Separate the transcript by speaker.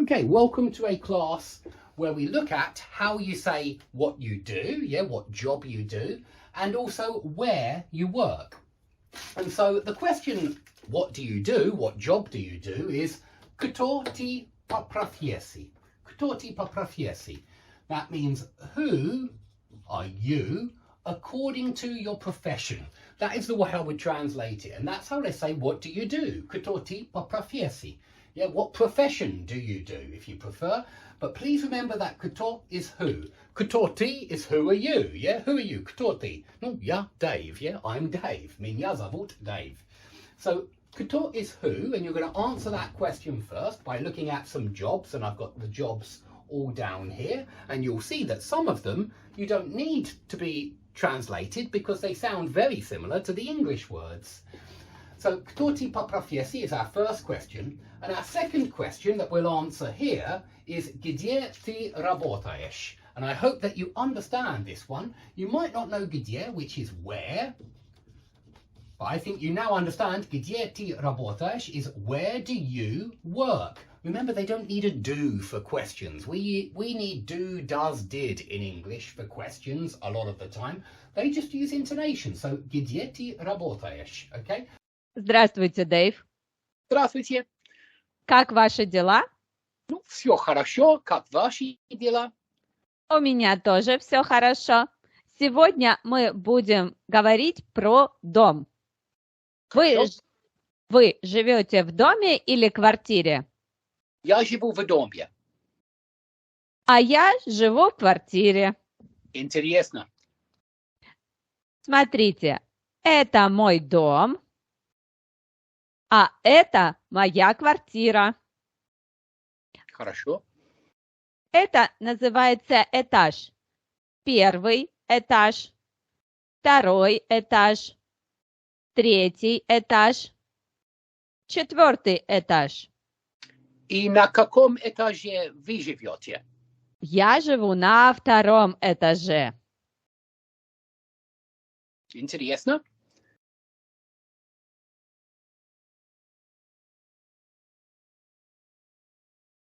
Speaker 1: Okay, welcome to a class where we look at how you say what you do, what job you do, and also where you work. And so the question, what do you do, what job do you do, is kto ti po profesji? Kto ti po profesji? That means who are you according to your profession. That is the way I would translate it. And that's how they say, what do you do? Kto ti po profesji? Yeah, what profession do you do, if you prefer? But please remember that kto is who. Kto ti is who are you, yeah? Who are you? Kto ti? No, yeah, Dave, yeah? I'm Dave. Меня зовут Dave. So kto is who, and you're going to answer that question first by looking at some jobs, and I've got the jobs all down here, and you'll see that some of them you don't need to be translated because they sound very similar to the English words. So, kto ti po profesji is our first question, and our second question that we'll answer here is gdzie ty работаешь? And I hope that you understand this one. You might not know gdzie, which is where, but I think you now understand gdzie ty работаешь is where do you work? Remember, they don't need a do for questions. We need do, does, did in English for questions a lot of the time. They just use intonation. So, gdzie ty работаешь, okay?
Speaker 2: Здравствуйте, Дэйв.
Speaker 1: Здравствуйте.
Speaker 2: Как ваши дела?
Speaker 1: Ну, все хорошо. Как ваши дела?
Speaker 2: У меня тоже все хорошо. Сегодня мы будем говорить про дом. Вы живете в доме или квартире?
Speaker 1: Я живу в доме.
Speaker 2: А я живу в квартире.
Speaker 1: Интересно.
Speaker 2: Смотрите, это мой дом, а это моя квартира.
Speaker 1: Хорошо.
Speaker 2: Это называется этаж. Первый этаж, второй этаж, третий этаж, четвертый этаж.
Speaker 1: И на каком этаже вы живете?
Speaker 2: Я живу на втором этаже.
Speaker 1: Интересно.